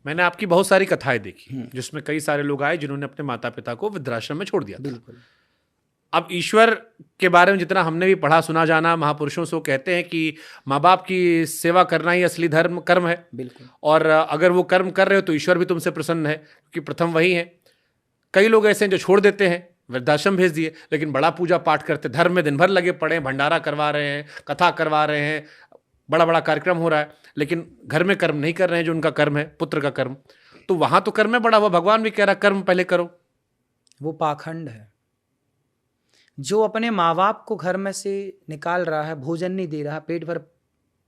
मैंने आपकी बहुत सारी कथाएं देखी जिसमें कई सारे लोग आए जिन्होंने अपने माता पिता को वृद्धाश्रम में छोड़ दिया था। बिल्कुल। अब ईश्वर के बारे में जितना हमने भी पढ़ा सुना जाना, महापुरुषों से वो कहते हैं कि माँ बाप की सेवा करना ही असली धर्म कर्म है। बिल्कुल। और अगर वो कर्म कर रहे हो तो ईश्वर भी तुमसे प्रसन्न है, क्योंकि प्रथम वही है। कई लोग ऐसे हैं जो छोड़ देते हैं, वृद्धाश्रम भेज दिए, लेकिन बड़ा पूजा पाठ करते, धर्म में दिन भर लगे पड़े, भंडारा करवा रहे हैं, कथा करवा रहे हैं, बड़ा बड़ा कार्यक्रम हो रहा है, लेकिन घर में कर्म नहीं कर रहे हैं जो उनका कर्म है, पुत्र का कर्म। तो वहां तो कर्म है बड़ा हुआ, भगवान भी कह रहा कर्म पहले करो। वो पाखंड है। जो अपने माँ बाप को घर में से निकाल रहा है, भोजन नहीं दे रहा, पेट भर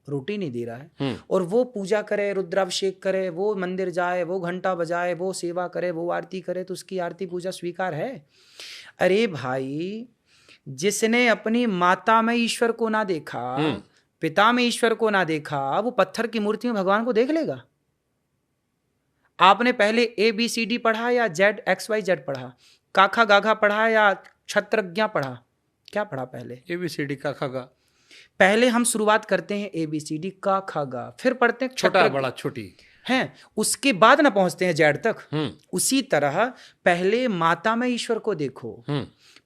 रोटी नहीं दे रहा है, और वो पूजा करे, रुद्राभिषेक करे, वो मंदिर जाए, वो घंटा बजाए, वो सेवा करे, वो आरती करे, तो उसकी आरती पूजा स्वीकार है? अरे भाई, जिसने अपनी माता में ईश्वर को ना देखा, पिता में ईश्वर को ना देखा, वो पत्थर की मूर्ति में भगवान को देख लेगा? आपने पहले ABCD पढ़ा या ZXYZ पढ़ा? काखा गाघा पढ़ा या क्षत्रज्ञा पढ़ा? क्या पढ़ा पहले? ABCD का खा गा। पहले हम शुरुआत करते हैं ABCD का खा गा, फिर पढ़ते हैं छोटा बड़ा छोटी हैं, उसके बाद ना पहुंचते हैं जेड तक। उसी तरह पहले माता में ईश्वर को देखो,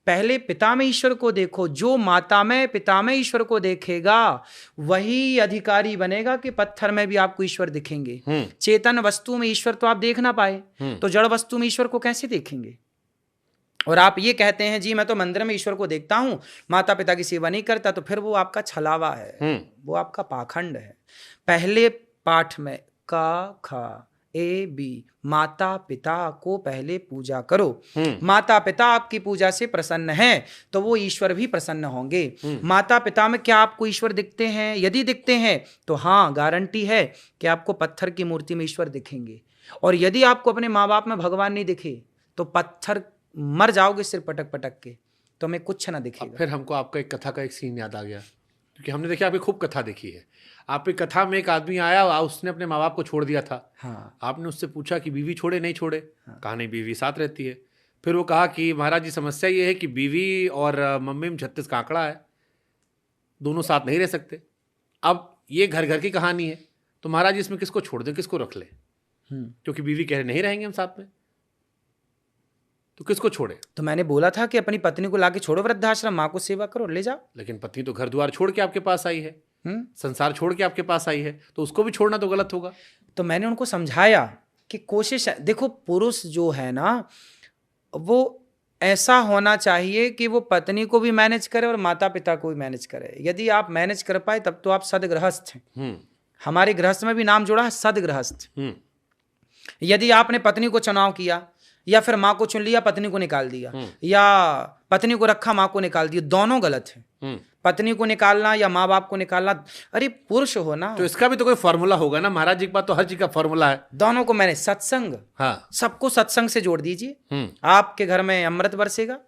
पहले पिता में ईश्वर को देखो। जो माता में पिता में ईश्वर को देखेगा वही अधिकारी बनेगा कि पत्थर में भी आपको ईश्वर दिखेंगे। चेतन वस्तु में ईश्वर तो आप देख ना पाए, तो जड़ वस्तु में ईश्वर को कैसे देखेंगे? और आप ये कहते हैं जी मैं तो मंदिर में ईश्वर को देखता हूं, माता पिता की सेवा नहीं करता, तो फिर वो आपका छलावा है, वो आपका पाखंड है। पहले पाठ में का खा AB, माता पिता को पहले पूजा करो। माता पिता आपकी पूजा से प्रसन्न है तो वो ईश्वर भी प्रसन्न होंगे। माता पिता में क्या आपको ईश्वर दिखते हैं? यदि दिखते हैं तो हाँ, गारंटी है कि आपको पत्थर की मूर्ति में ईश्वर दिखेंगे। और यदि आपको अपने माँ बाप में भगवान नहीं दिखे तो पत्थर मर जाओगे सिर पटक पटक के, तो हमें कुछ ना दिखेगा। फिर हमको आपका एक कथा का एक सीन याद आ गया, क्योंकि हमने देखिए आपकी खूब कथा देखी है। आपकी कथा में एक आदमी आया, उसने अपने माँ बाप को छोड़ दिया था। हाँ। आपने उससे पूछा कि बीवी छोड़े नहीं छोड़े? कहा नहीं, बीवी साथ रहती है। फिर वो कहा कि महाराज जी समस्या ये है कि बीवी और मम्मी में 36 का आंकड़ा है, दोनों साथ नहीं रह सकते। अब ये घर घर की कहानी है, तो महाराज जी इसमें किसको छोड़ दें, किसको रख ले? क्योंकि बीवी कह रहे नहीं रहेंगे हम साथ में, तो किसको छोड़े? तो मैंने बोला था कि अपनी पत्नी को लाके छोड़ो वृद्धाश्रम, माँ को सेवा करो, ले जाओ। लेकिन पत्नी तो घर द्वार छोड़ के आपके पास आई है, संसार छोड़ के आपके पास आई है, तो उसको भी छोड़ना तो गलत होगा। तो मैंने उनको समझाया कि कोशिश, देखो पुरुष जो है ना वो ऐसा होना चाहिए कि वो पत्नी को भी मैनेज करे और माता पिता को भी मैनेज करे। यदि आप मैनेज कर पाए तब तो आप सदगृहस्थ हैं। हमारे गृहस्थ में भी नाम जोड़ा है सदगृहस्थ। यदि आपने पत्नी को चुनाव किया या फिर माँ को चुन लिया पत्नी को निकाल दिया, या पत्नी को रखा माँ को निकाल दिया, दोनों गलत है। पत्नी को निकालना या माँ बाप को निकालना, अरे पुरुष हो ना, तो इसका भी तो कोई फॉर्मूला होगा ना महाराज जी के पास, तो हर चीज का फॉर्मूला है। दोनों को मैंने सत्संग, हाँ, सबको सत्संग से जोड़ दीजिए, आपके घर में अमृत बरसेगा।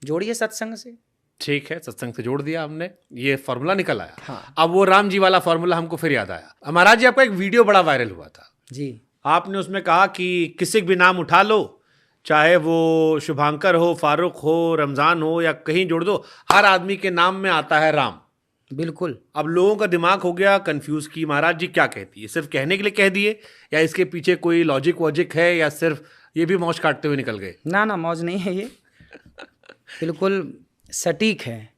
जोड़िए सत्संग से। ठीक है, सत्संग से जोड़ दिया हमने, ये फॉर्मूला निकल आया। हाँ। अब वो राम जी वाला फॉर्मूला हमको फिर याद आया। महाराज जी आपका एक वीडियो बड़ा वायरल हुआ था जी, आपने उसमें कहा कि किसी भी नाम उठा लो, चाहे वो शुभांकर हो, फारूक हो, रमजान हो, या कहीं जोड़ दो, हर आदमी के नाम में आता है राम। बिल्कुल। अब लोगों का दिमाग हो गया कंफ्यूज कि महाराज जी क्या कहती है, सिर्फ कहने के लिए कह दिए या इसके पीछे कोई लॉजिक वॉजिक है, या सिर्फ ये भी मौज काटते हुए निकल गए? ना ना, मौज नहीं है, ये बिल्कुल सटीक है।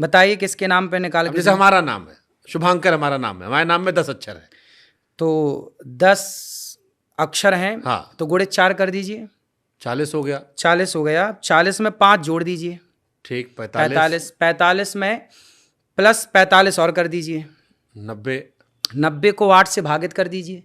बताइए किसके नाम पे निकाल के? जैसे हमारा नाम है शुभांकर, हमारा नाम है, हमारे नाम में 10 अक्षर है, तो 10 अक्षर हैं। हाँ, तो गुणे 4 कर दीजिए, 40 हो गया। 40 हो गया। 40 में 5 जोड़ दीजिए, ठीक, 45। 45 में प्लस 45 और कर दीजिए, 90। 90 को 8 से भागित कर दीजिए,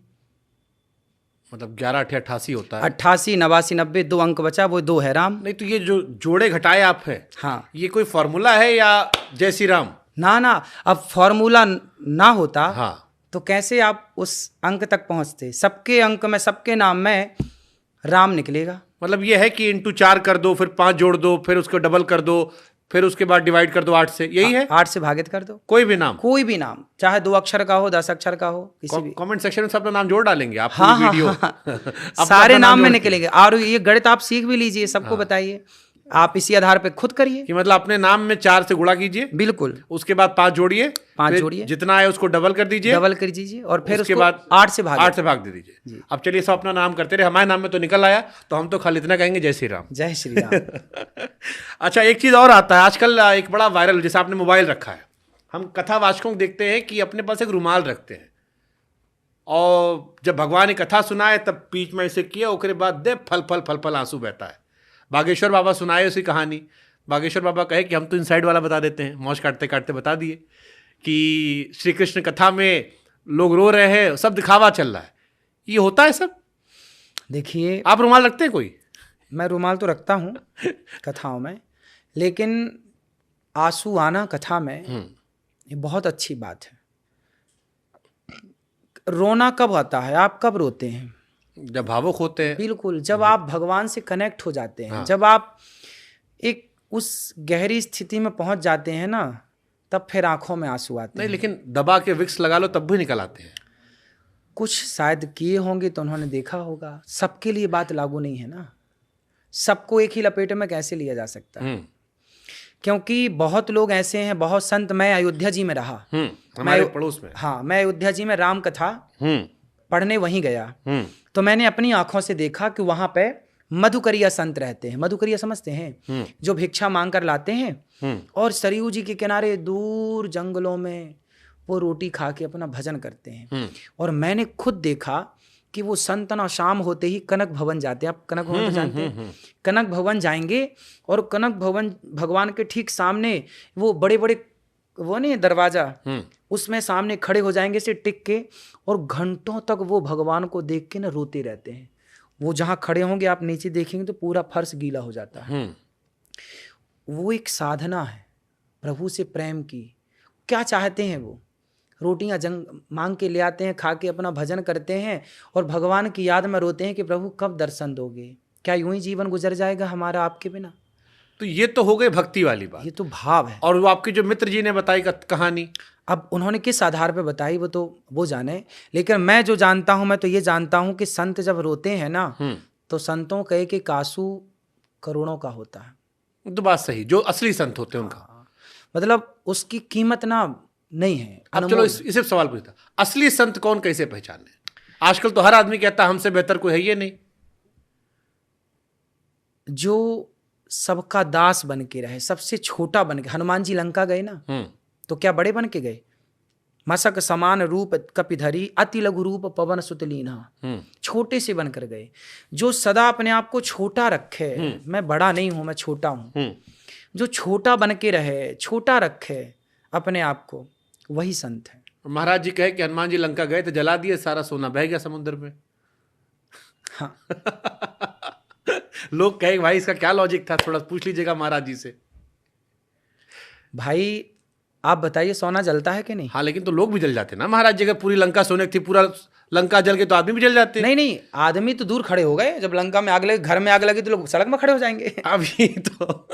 मतलब 11 8 88 होता है। 88 89 90, 2 अंक बचा, वो 2 है राम। नहीं तो ये जो जोड़े घटाए आप है, हाँ, ये कोई फॉर्मूला है या जय श्री राम? ना ना, अब फॉर्मूला ना होता हाँ, तो कैसे आप उस अंक तक पहुंचते? सबके अंक में, सबके नाम में राम निकलेगा। मतलब ये है कि इंटू 4 कर दो, फिर 5 जोड़ दो, फिर उसको डबल कर दो, फिर उसके बाद डिवाइड कर दो 8 से, यही है? 8 से भागित कर दो। कोई भी नाम, कोई भी नाम, चाहे 2 अक्षर का हो, 10 अक्षर का हो, किसी भी। कमेंट सेक्शन में सब अपना नाम जोड़ डालेंगे आप। हाँ, वीडियो हाँ, हाँ। सारे नाम में निकलेंगे। और ये गणित आप सीख भी लीजिए, सबको बताइए। आप इसी आधार पे खुद करिए कि मतलब अपने नाम में 4 से गुणा कीजिए, बिल्कुल उसके बाद 5 जोड़िए, 5 फिर जोड़िए, जितना है उसको डबल कर दीजिए, डबल कर दीजिए और फिर उसके उसको बाद 8 से भाग 8 से भाग दे दीजिए। अब चलिए सब अपना नाम करते रहे, हमारे नाम में तो निकल आया, तो हम तो खाली इतना कहेंगे जय श्री राम। जय श्री राम। अच्छा, एक चीज और आता है आजकल, एक बड़ा वायरल, जैसे आपने मोबाइल रखा है, हम कथावाचकों को देखते हैं कि अपने पास एक रुमाल रखते हैं, और जब भगवान ने कथा सुनाए तब बीच में ऐसे किया, उसके बाद दे फल फल फल फल आंसू बहता है। बागेश्वर बाबा सुनाए उसी कहानी, बागेश्वर बाबा कहे कि हम तो इनसाइड वाला बता देते हैं, मौज काटते काटते बता दिए कि श्री कृष्ण कथा में लोग रो रहे हैं, सब दिखावा चल रहा है। ये होता है सब? देखिए, आप रुमाल रखते हैं कोई? मैं रुमाल तो रखता हूँ कथाओं में, लेकिन आंसू आना कथा में ये बहुत अच्छी बात है। रोना कब आता है, आप कब रोते हैं? जब भावुक होते हैं। बिल्कुल, जब आप भगवान से कनेक्ट हो जाते हैं, जब आप एक उस गहरी स्थिति में पहुंच जाते हैं ना, तब फिर आंखों में आंसू आते नहीं, हैं। लेकिन दबा के विक्स लगा लो तब भी निकल आते हैं। कुछ शायद किए होंगे तो उन्होंने देखा होगा, सबके लिए बात लागू नहीं है ना, सबको एक ही लपेटे में कैसे लिया जा सकता है? क्योंकि बहुत लोग ऐसे हैं, बहुत संत, मैं अयोध्या जी में रहा, हमारे पड़ोस में। हाँ, मैं अयोध्या जी में राम कथा पढ़ने वहीं गया, तो मैंने अपनी आंखों से देखा कि वहां पे मधुकरिया संत रहते हैं। मधुकरिया समझते हैं? जो भिक्षा मांग कर लाते हैं और सरयू जी के किनारे दूर जंगलों में वो रोटी खा के अपना भजन करते हैं। और मैंने खुद देखा कि वो संत ना शाम होते ही कनक भवन जाते हैं। आप कनक भवन तो जानते हैं? कनक भवन जाएंगे और कनक भवन भगवान के ठीक सामने वो बड़े बड़े वो नहीं दरवाजा, उसमें सामने खड़े हो जाएंगे से टिक के, और घंटों तक वो भगवान को देख के ना रोते रहते हैं। वो जहाँ खड़े होंगे आप नीचे देखेंगे तो पूरा फर्श गीला हो जाता है। वो एक साधना है प्रभु से प्रेम की। क्या चाहते हैं वो? रोटियां मांग के ले आते हैं, खा के अपना भजन करते हैं और भगवान की याद में रोते हैं कि प्रभु कब दर्शन दोगे? क्या यूं ही जीवन गुजर जाएगा हमारा आपके बिना? तो ये तो हो गई भक्ति वाली बात, ये तो भाव है। और वो आपके जो मित्र जी ने बताई कहानी, अब उन्होंने किस आधार पे बताई वो तो वो जाने, लेकिन मैं जो जानता हूं, मैं तो ये जानता हूं कि संत जब रोते हैं ना, तो संतों कहे कि आंसू करोड़ों का होता है। तो बात सही, जो असली संत होते हैं उनका, मतलब उसकी कीमत ना नहीं है। अब चलो इसे सवाल पूछता, असली संत कौन, कैसे पहचाने? आजकल तो हर आदमी कहता है हमसे बेहतर कोई है ये नहीं। जो सबका दास बन के रहे, सबसे छोटा बन के। हनुमान जी लंका गए ना, तो क्या बड़े बन के गए? मसक समान रूप कपिधरी, अति लघु रूप पवन सुत लीन्हा। छोटे से बनकर गए। जो सदा अपने आप को छोटा रखे, मैं बड़ा नहीं हूं, मैं छोटा हूं, जो छोटा बन के रहे, छोटा रखे अपने आप को, वही संत है। महाराज जी कहे कि हनुमान जी लंका गए तो जला दिए, सारा सोना बह गया समुद्र में। हाँ। लोग कहे भाई इसका क्या लॉजिक था, थोड़ा पूछ लीजिएगा महाराज जी से। भाई आप बताइए, सोना जलता है कि नहीं? हाँ, लेकिन तो लोग भी जल जाते ना महाराज जी। अगर पूरी लंका सोने की थी, पूरा लंका जल के, तो आदमी भी जल जाते। नहीं नहीं, आदमी तो दूर खड़े हो गए। जब लंका में आग लगी, घर में आग लगी, तो लोग सड़क में खड़े हो जाएंगे। अभी तो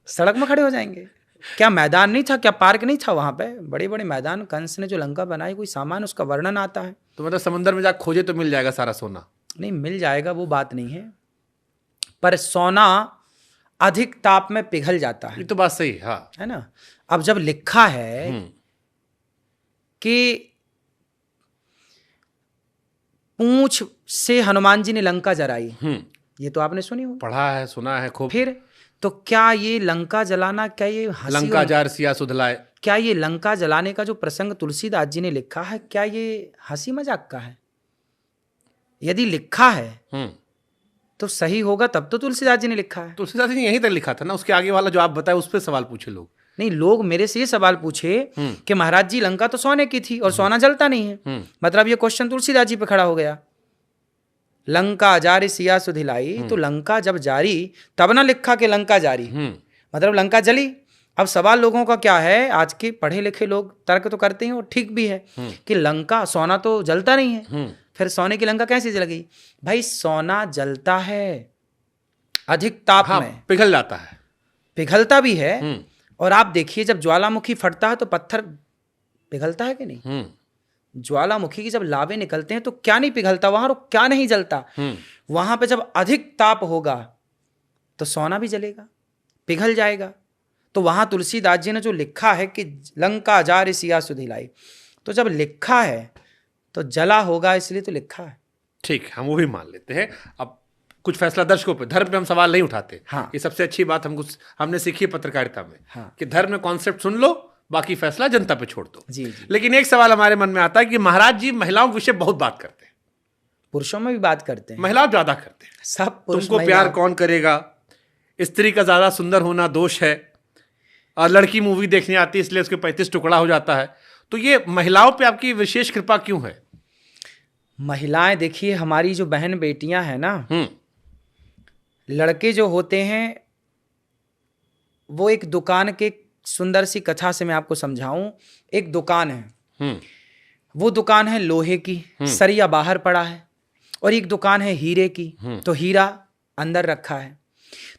सड़क में खड़े हो जाएंगे। क्या मैदान नहीं था? क्या पार्क नहीं था वहां पे? बड़े बड़े मैदान। कंस ने जो लंका बनाई, कोई सामान उसका वर्णन आता है? तो मतलब समंदर में जाकर खोजे तो मिल जाएगा सारा सोना? नहीं, मिल जाएगा, वो बात नहीं है, पर सोना अधिक ताप में पिघल जाता है। ये तो बात सही है, हाँ, है ना। अब जब लिखा है कि पूंछ से हनुमान जी ने लंका जराई, ये तो आपने सुनी हो, पढ़ा है, सुना है खूब। फिर तो क्या ये लंका जलाना, क्या ये हंसी? लंका जार सिया सुधलाए। क्या ये लंका जलाने का जो प्रसंग तुलसीदास जी ने लिखा है, क्या ये हंसी मजाक का है? यदि लिखा है तो सही होगा, तब तो तुलसीदास जी ने लिखा है। तुलसीदास जी ने यहीं तक लिखा था ना, उसके आगे वाला जो आप बताए उस पर सवाल पूछे लोग। नहीं, लोग मेरे से ये सवाल पूछे कि महाराज जी लंका तो सोने की थी और सोना जलता नहीं है, मतलब ये क्वेश्चन तुलसीदास जी पे खड़ा हो गया। लंका जारी सिया सुधिलाई, तो लंका जब जारी तब ना लिखा कि लंका जारी, मतलब लंका जली। अब सवाल लोगों का क्या है, आज के पढ़े लिखे लोग तर्क तो करते हैं और ठीक भी है कि लंका, सोना तो जलता नहीं है, फिर सोने की लंका कैसे जल गई? भाई सोना जलता है अधिक ताप में, पिघल जाता है, पिघलता भी है। और आप देखिए, जब ज्वालामुखी फटता है तो पत्थर पिघलता है कि नहीं? ज्वालामुखी की जब लावे निकलते हैं तो क्या नहीं पिघलता वहां, और क्या नहीं जलता? वहां पे जब अधिक ताप होगा तो सोना भी जलेगा, पिघल जाएगा। तो वहाँ तुलसीदास जी ने जो लिखा है कि लंका जार सिया सुधिलाई, तो जब लिखा है तो जला होगा, इसलिए तो लिखा है। ठीक, हम वो भी मान लेते हैं। अब कुछ फैसला दर्शकों पे, धर्म पे हम सवाल नहीं उठाते। हाँ। ये सबसे अच्छी बात हमने सीखी है पत्रकारिता में। हाँ। कि धर्म में कॉन्सेप्ट सुन लो, बाकी फैसला जनता पे छोड़ दो। जी जी। लेकिन एक सवाल हमारे मन में आता है कि महाराज जी महिलाओं के विषय बहुत बात करते हैं, पुरुषों में भी बात करते हैं, महिलाओं ज्यादा करते हैं। सब पुरुष तुमको प्यार महिला। कौन करेगा, स्त्री का ज्यादा सुंदर होना दोष है, और लड़की मूवी देखने आती है इसलिए उसके 35 टुकड़ा हो जाता है। तो ये महिलाओं पे आपकी विशेष कृपा क्यों है? महिलाएं देखिए, हमारी जो बहन बेटियां हैं ना, लड़के जो होते हैं वो एक दुकान के, सुंदर सी कथा से मैं आपको समझाऊं। एक दुकान है, वो दुकान है लोहे की, सरिया बाहर पड़ा है, और एक दुकान है हीरे की, तो हीरा अंदर रखा है।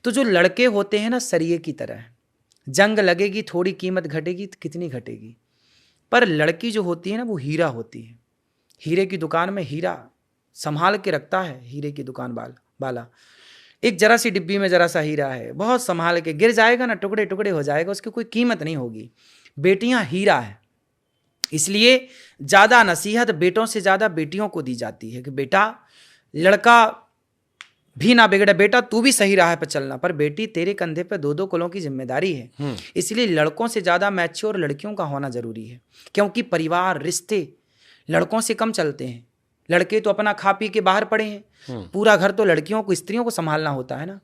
तो जो लड़के होते हैं ना, सरिये की तरह, जंग लगेगी थोड़ी कीमत घटेगी तो कितनी घटेगी, पर लड़की जो होती है ना वो हीरा होती है। हीरे की दुकान में हीरा संभाल के रखता है, हीरे की दुकान वाला एक जरा सी डिब्बी में जरा सा हीरा है, बहुत संभाल के, गिर जाएगा ना टुकड़े टुकड़े हो जाएगा, उसकी कोई कीमत नहीं होगी। बेटियां हीरा है, इसलिए ज़्यादा नसीहत बेटों से ज़्यादा बेटियों को दी जाती है कि बेटा, लड़का भी ना बिगड़े, बेटा तू भी सही राह पर चलना, पर बेटी तेरे कंधे पर 2-2 कुलों की जिम्मेदारी है। इसलिए लड़कों से ज़्यादा मैच्योर लड़कियों का होना ज़रूरी है, क्योंकि परिवार रिश्ते लड़कों से कम चलते हैं। लड़के तो अपना खा पी के बाहर पड़े हैं, पूरा घर तो लड़कियों को, स्त्रियों को संभालना होता है ना।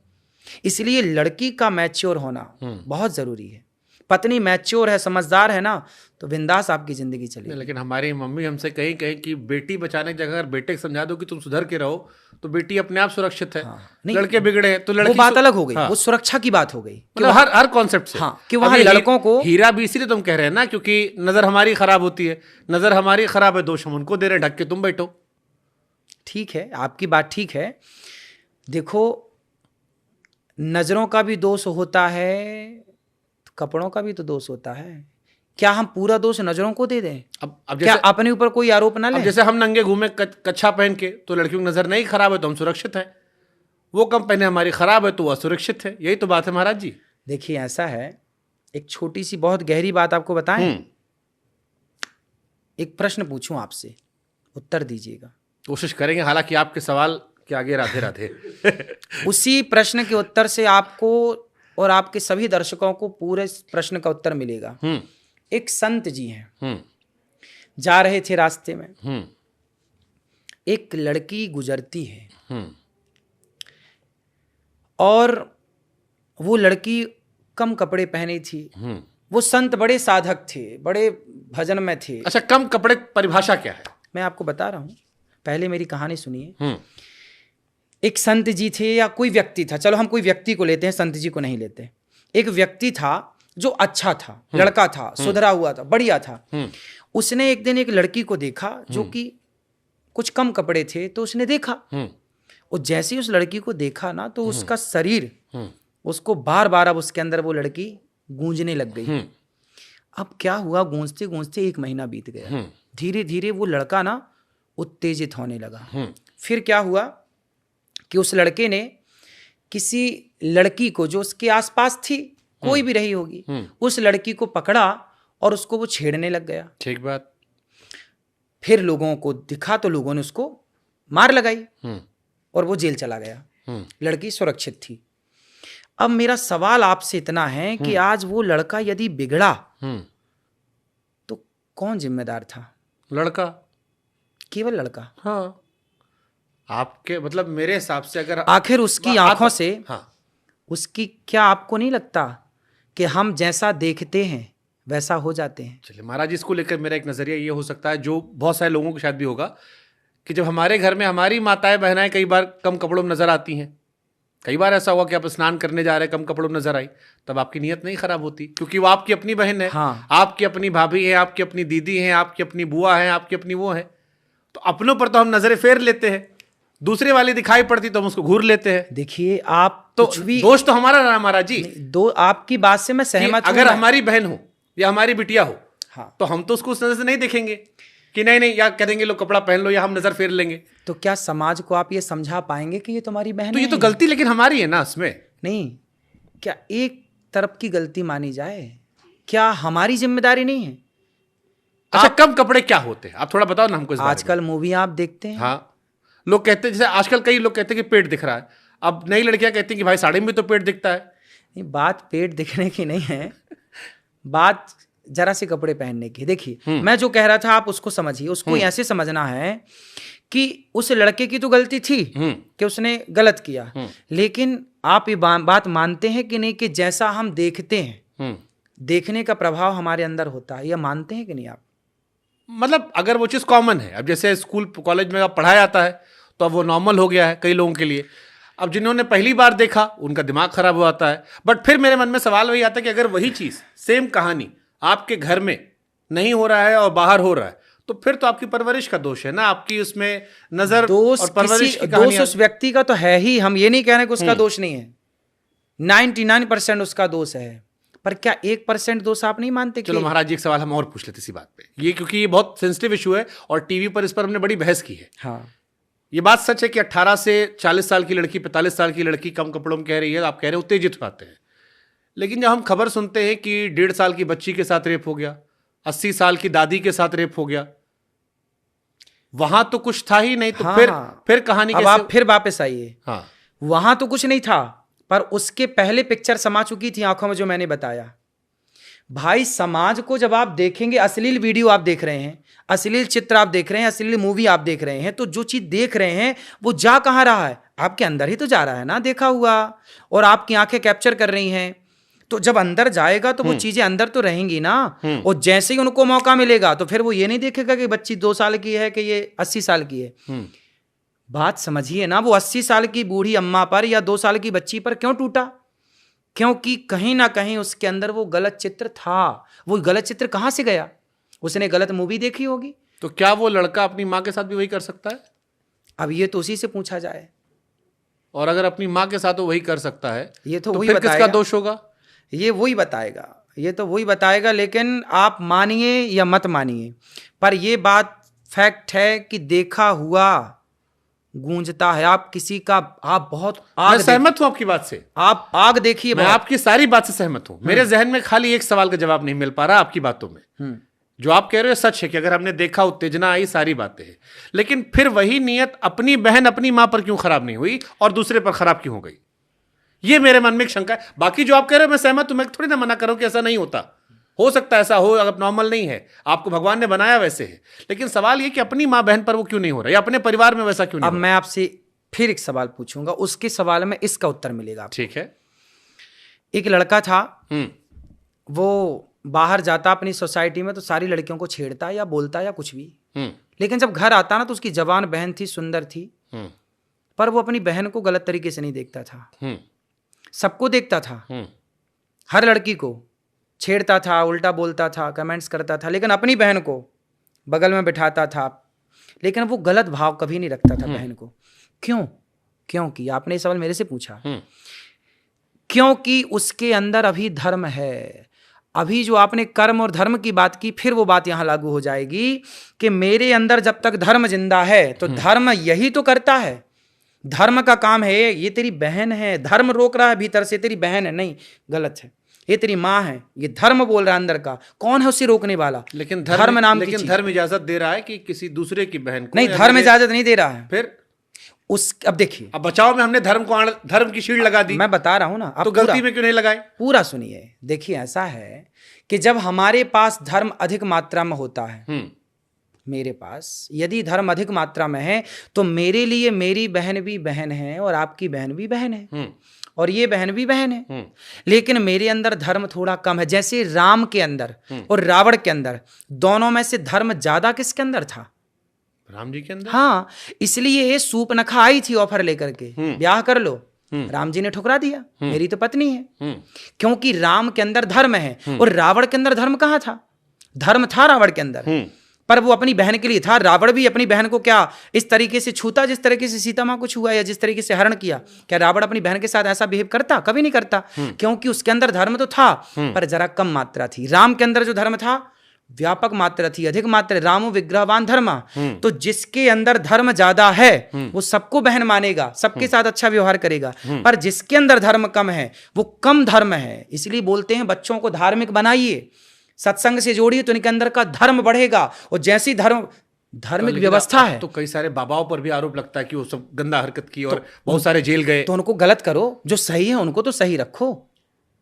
इसलिए लड़की का मैच्योर होना बहुत ज़रूरी है। पत्नी मैच्योर है, समझदार है ना, तो बिंदास आपकी ज़िंदगी चलेगी। लेकिन हमारी मम्मी हमसे कहीं कि बेटी बचाने की जगह अगर बेटे को समझा दो कि तुम सुधर के रहो, तो बेटी अपने आप सुरक्षित है। नहीं, लड़के बिगड़े तो लड़की, वो बात अलग हो गई। हाँ। वो सुरक्षा की बात हो गई, मतलब हर कॉन्सेप्ट से। हाँ, कि वहाँ लड़कों को हीरा भी इसीलिए तुम कह रहे हैं ना, क्योंकि नजर हमारी खराब होती है, नजर हमारी खराब है, दोष हम उनको दे रहे हैं, ढक के तुम बैठो। ठीक है, आपकी बात ठीक है। देखो, नजरों का भी दोष होता है, कपड़ों का भी तो दोष होता है। क्या हम पूरा दोष नजरों को दे दें? अब क्या अपने ऊपर कोई आरोप ना लें? जैसे हम नंगे घूमे कच्छा पहन के, तो लड़कियों की नजर नहीं खराब है तो हम सुरक्षित है, वो कम पहने हमारी खराब है तो वो असुरक्षित है। यही तो बात है महाराज जी। देखिए, ऐसा है, एक छोटी सी बहुत गहरी बात आपको बताएं। एक प्रश्न पूछूं आपसे, उत्तर दीजिएगा। कोशिश करेंगे, हालांकि आपके सवाल के आगे राधे राधे। उसी प्रश्न के उत्तर से आपको और आपके सभी दर्शकों को पूरे प्रश्न का उत्तर मिलेगा। एक संत जी हैं, जा रहे थे रास्ते में, एक लड़की गुजरती है, और वो लड़की कम कपड़े पहनी थी। वो संत बड़े साधक थे, बड़े भजन में थे। अच्छा, कम कपड़े परिभाषा क्या है? मैं आपको बता रहा हूं, पहले मेरी कहानी सुनिए। एक संत जी थे, या कोई व्यक्ति था, चलो हम कोई व्यक्ति को लेते हैं, संत जी को नहीं लेते। एक व्यक्ति था जो अच्छा था, लड़का था, सुधरा हुआ था, बढ़िया था। उसने एक दिन एक लड़की को देखा जो कि कुछ कम कपड़े थे, तो उसने देखा, और जैसे ही उस लड़की को देखा ना, तो उसका शरीर उसको बार बार, अब उसके अंदर वो लड़की गूंजने लग गई। अब क्या हुआ, गूंजते गूंजते 1 महीना बीत गया। धीरे धीरे वो लड़का ना उत्तेजित होने लगा। फिर क्या हुआ कि उस लड़के ने किसी लड़की को जो उसके आसपास थी, कोई भी रही होगी, उस लड़की को पकड़ा और उसको वो छेड़ने लग गया। ठीक बात। फिर लोगों को दिखा तो लोगों ने उसको मार लगाई और वो जेल चला गया। लड़की सुरक्षित थी। अब मेरा सवाल आपसे इतना है कि आज वो लड़का यदि बिगड़ा तो कौन जिम्मेदार था? लड़का, केवल लड़का। हाँ, आपके मतलब मेरे हिसाब से अगर आखिर उसकी आंखों से, हाँ, उसकी, क्या आपको नहीं लगता कि हम जैसा देखते हैं वैसा हो जाते हैं? चलिए महाराज जी, इसको लेकर मेरा एक नजरिया ये हो सकता है, जो बहुत सारे लोगों को शायद भी होगा, कि जब हमारे घर में हमारी माताएं बहनाएं कई बार कम कपड़ों में नजर आती हैं, कई बार ऐसा हुआ कि आप स्नान करने जा रहे कम कपड़ों में नजर आई, तब आपकी नीयत नहीं खराब होती, क्योंकि वो आपकी अपनी बहन है। हाँ। आपकी अपनी भाभी है, आपकी अपनी दीदी है, आपकी अपनी बुआ है, आपकी अपनी वो है। तो अपनों पर तो हम नजरें फेर लेते हैं, दूसरे वाली दिखाई पड़ती तो हम उसको घूर लेते हैं। देखिए, आप तो कुछ भी, दोष तो हमारा रहा महाराज जी। दो, आपकी बात से मैं सहमत हूं। अगर हमारी बहन हो या हमारी बिटिया हो, हाँ, तो हम तो उसको उस नजर से नहीं देखेंगे कि नहीं, या कह देंगे लो कपड़ा पहन लो, या हम नजर फेर लेंगे। तो क्या समाज को आप ये समझा पाएंगे कि ये तुम्हारी बहन तो ये है? तो गलती लेकिन हमारी है ना इसमें। नहीं, क्या एक तरफ की गलती मानी जाए? क्या हमारी जिम्मेदारी नहीं है? अच्छा, कम कपड़े क्या होते हैं, आप थोड़ा बताओ ना हमको इस बारे में। आजकल मूवी आप देखते हैं, हाँ, लोग कहते हैं, जैसे आजकल कई लोग कहते हैं कि पेट दिख रहा है, अब नई लड़कियां कहती हैं कि भाई साड़ी में तो पेट दिखता है। नहीं, बात पेट दिखने की नहीं है, बात जरा से कपड़े पहनने की। देखिए, मैं जो कह रहा था आप उसको समझिए, उसको ऐसे समझना है कि उस लड़के की तो गलती थी कि उसने गलत किया, लेकिन आप ये बात मानते हैं कि नहीं कि जैसा हम देखते हैं, देखने का प्रभाव हमारे अंदर होता है, यह मानते हैं कि नहीं आप? मतलब अगर वो चीज़ कॉमन है, अब जैसे स्कूल कॉलेज में अब पढ़ाया जाता है तो अब वो नॉर्मल हो गया है कई लोगों के लिए। अब जिन्होंने पहली बार देखा उनका दिमाग खराब हो जाता है। बट फिर मेरे मन में सवाल वही आता है कि अगर वही चीज़, सेम कहानी आपके घर में नहीं हो रहा है और बाहर हो रहा है, तो फिर तो आपकी परवरिश का दोष है ना, आपकी उसमें नजर और परवरिश की दोष उस व्यक्ति का तो है ही, हम ये नहीं कह रहे कि उसका दोष नहीं है, 99% उसका दोष है, पर क्या 1% दोष आप नहीं मानते? चलो महाराज जी, एक सवाल हम और पूछ लेते इसी बात पे, ये क्योंकि ये बहुत सेंसिटिव इशू है और टीवी पर इस पर हमने बड़ी बहस की है। हाँ, ये बात सच है कि 18 से 40 साल की लड़की, 45 साल की लड़की कम कपड़ों में कह रही है, आप कह रहे हैं उत्तेजित हो जाते हैं, लेकिन जब हम खबर सुनते हैं कि 1.5 साल की बच्ची के साथ रेप हो गया, 80 साल की दादी के साथ रेप हो गया, वहां तो कुछ था ही नहीं, तो हाँ, फिर कहानी अब कैसे? आप फिर वापस आइए। हाँ, वहां तो कुछ नहीं था, पर उसके पहले पिक्चर समा चुकी थी आंखों में, जो मैंने बताया। भाई, समाज को जब आप देखेंगे, अश्लील वीडियो आप देख रहे हैं, अश्लील चित्र आप देख रहे हैं, अश्लील मूवी आप देख रहे हैं, तो जो चीज देख रहे हैं वो जा कहां रहा है? आपके अंदर ही तो जा रहा है ना, देखा हुआ, और आपकी आंखें कैप्चर कर रही हैं। तो जब अंदर जाएगा तो वो चीजें अंदर तो रहेंगी ना, और जैसे ही उनको मौका मिलेगा तो फिर वो ये नहीं देखेगा कि बच्ची 2 साल की है कि ये 80 साल की है। बात समझिए ना, वो 80 साल की बूढ़ी अम्मा पर या 2 साल की बच्ची पर क्यों टूटा? क्योंकि कहीं ना कहीं उसके अंदर वो गलत चित्र था। वो गलत चित्र कहां से गया? उसने गलत मूवी देखी होगी। तो क्या वो लड़का अपनी माँ के साथ भी वही कर सकता है? अब ये तो उसी से पूछा जाए। और अगर अपनी माँ के साथ वो वही कर सकता है, ये तो वही फिर बताएगा। किसका दोष होगा? ये वही बताएगा, ये तो वही बताएगा। लेकिन आप मानिए या मत मानिए, पर ये बात फैक्ट है कि देखा हुआ गूंजता है। आप किसी का, आप बहुत आग, मैं सहमत हूं आपकी बात से, आप आग देखिए, मैं आपकी सारी बात से सहमत हूं। मेरे जहन में खाली एक सवाल का जवाब नहीं मिल पा रहा आपकी बातों में। जो आप कह रहे हो सच है कि अगर हमने देखा, उत्तेजना आई, सारी बातें हैं, लेकिन फिर वही नियत अपनी बहन, अपनी मां पर क्यों खराब नहीं हुई और दूसरे पर खराब क्यों हो गई? ये मेरे मन में एक शंका है। बाकी जो आप कह रहे हो मैं सहमत हूं, मैं थोड़ी ना मना कर रहा हूं कि ऐसा नहीं होता, हो सकता है ऐसा हो, अगर नॉर्मल नहीं है, आपको भगवान ने बनाया वैसे है, लेकिन सवाल ये कि अपनी मां बहन पर वो क्यों नहीं हो रहा, या अपने परिवार में वैसा क्यों नहीं अब हो रहा? मैं आपसे फिर एक सवाल पूछूंगा, उसके सवाल में इसका उत्तर मिलेगा। ठीक है। एक लड़का था, वो बाहर जाता अपनी सोसाइटी में तो सारी लड़कियों को छेड़ता या बोलता या कुछ भी, लेकिन जब घर आता ना तो उसकी जवान बहन थी, सुंदर थी, पर वो अपनी बहन को गलत तरीके से नहीं देखता था, सबको देखता था, हर लड़की को छेड़ता था, उल्टा बोलता था, कमेंट्स करता था, लेकिन अपनी बहन को बगल में बिठाता था, लेकिन वो गलत भाव कभी नहीं रखता था बहन को। क्यों? क्योंकि आपने ये सवाल मेरे से पूछा, क्योंकि उसके अंदर अभी धर्म है। अभी जो आपने कर्म और धर्म की बात की, फिर वो बात यहां लागू हो जाएगी कि मेरे अंदर जब तक धर्म जिंदा है तो धर्म यही तो करता है, धर्म का काम है। ये तेरी बहन है, धर्म रोक रहा है भीतर से, तेरी बहन है, नहीं गलत है, ये तेरी माँ है, ये धर्म बोल रहा है अंदर का, कौन है उसे रोकने वाला? लेकिन धर्म नाम की लेकिन चीज। धर्म इजाजत दे रहा है कि किसी दूसरे की बहन को, नहीं, धर्म इजाजत नहीं दे रहा है। फिर अब देखिए, अब बचाव में हमने धर्म की शील्ड लगा दी। मैं बता रहा हूं ना, तो गलती में क्यों नहीं लगाए? पूरा सुनिए। देखिए, ऐसा है कि जब हमारे पास धर्म अधिक मात्रा में होता है, मेरे पास यदि धर्म अधिक मात्रा में है तो मेरे लिए मेरी बहन भी बहन है और आपकी बहन भी बहन है और ये बहन भी बहन है, लेकिन मेरे अंदर धर्म थोड़ा कम है। जैसे राम के अंदर और रावण के अंदर, दोनों में से धर्म ज्यादा किसके अंदर था? राम जी के अंदर। हाँ, इसलिए सूर्पनखा आई थी ऑफर लेकर के, ब्याह कर लो, राम जी ने ठुकरा दिया, मेरी तो पत्नी है, क्योंकि राम के अंदर धर्म है और रावण के अंदर धर्म कहाँ था? धर्म था रावण के अंदर, पर वो अपनी बहन के लिए था। रावण भी अपनी बहन को क्या इस तरीके से छूता जिस तरीके से सीता माँ को छुआ या जिस तरीके से हरण किया? क्या रावण अपनी बहन के साथ ऐसा बिहेव करता? कभी नहीं करता, क्योंकि उसके अंदर धर्म तो था पर जरा कम मात्रा थी। राम के अंदर जो धर्म था व्यापक मात्र थी, अधिक मात्र, रामो विग्रहवान धर्मा। तो जिसके अंदर धर्म ज्यादा है वो सबको बहन मानेगा, सबके साथ अच्छा व्यवहार करेगा। पर जिसके अंदर धर्म कम है वो कम धर्म है। इसलिए बोलते हैं बच्चों को धार्मिक बनाइए, सत्संग से जोड़िए, तो इनके अंदर का धर्म बढ़ेगा। और जैसी धार्मिक व्यवस्था है, तो कई सारे बाबाओं पर भी आरोप लगता है कि वो सब गंदा हरकत की और बहुत सारे जेल गए। तो उनको गलत करो, जो सही है उनको तो सही रखो,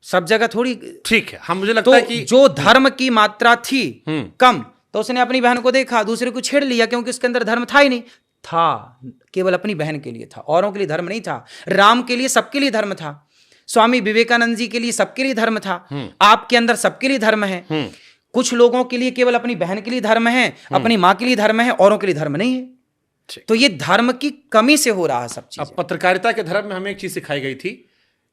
सब जगह थोड़ी। ठीक है, हम मुझे लगता है कि जो धर्म की मात्रा थी कम, तो उसने अपनी बहन को देखा, दूसरे को छेड़ लिया, क्योंकि उसके अंदर धर्म था ही नहीं। था केवल अपनी बहन के लिए था, औरों के लिए धर्म नहीं था। राम के लिए सबके लिए धर्म था, स्वामी विवेकानंद जी के लिए सबके लिए धर्म था, आपके अंदर सबके लिए धर्म है। कुछ लोगों के लिए केवल अपनी बहन के लिए धर्म है, अपनी माँ के लिए धर्म है, औरों के लिए धर्म नहीं है। तो ये धर्म की कमी से हो रहा है सब चीज। अब पत्रकारिता के धर्म में हमें एक चीज सिखाई गई थी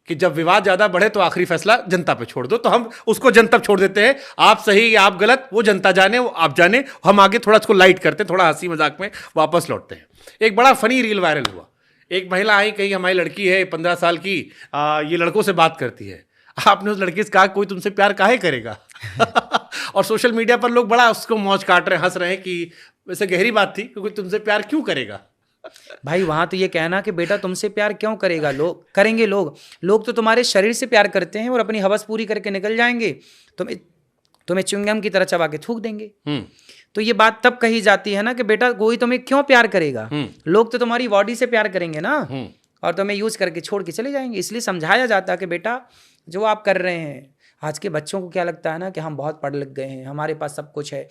कि जब विवाद ज्यादा बढ़े तो आखिरी फैसला जनता पे छोड़ दो, तो हम उसको जनता पे छोड़ देते हैं। आप सही या आप गलत वो जनता जाने, वो आप जाने, हम आगे थोड़ा इसको लाइट करते हैं, थोड़ा हंसी मजाक में वापस लौटते हैं। एक बड़ा फनी रील वायरल हुआ, एक महिला आई, कहीं हमारी लड़की है 15 साल की, ये लड़कों से बात करती है। आपने उस लड़की से कहा कोई तुमसे प्यार काहे करेगा? और सोशल मीडिया पर लोग बड़ा उसको मौज काट रहे हैं, हंस रहे हैं कि वैसे गहरी बात थी, क्योंकि तुमसे प्यार क्यों करेगा? भाई वहां तो ये कहना कि बेटा तुमसे प्यार क्यों करेगा, लोग करेंगे, लोग तो तुम्हारे शरीर से प्यार करते हैं और अपनी हवस पूरी करके निकल जाएंगे, तुम्हें च्युइंगम की तरह चबा के थूक देंगे। तो ये बात तब कही जाती है ना कि बेटा कोई तुम्हें क्यों प्यार करेगा, लोग तो तुम्हारी बॉडी से प्यार करेंगे ना, और तुम्हें यूज करके छोड़ के चले जाएंगे। इसलिए समझाया जाता है कि बेटा जो आप कर रहे हैं, आज के बच्चों को क्या लगता है ना कि हम बहुत पढ़ लिख गए हैं, हमारे पास सब कुछ है,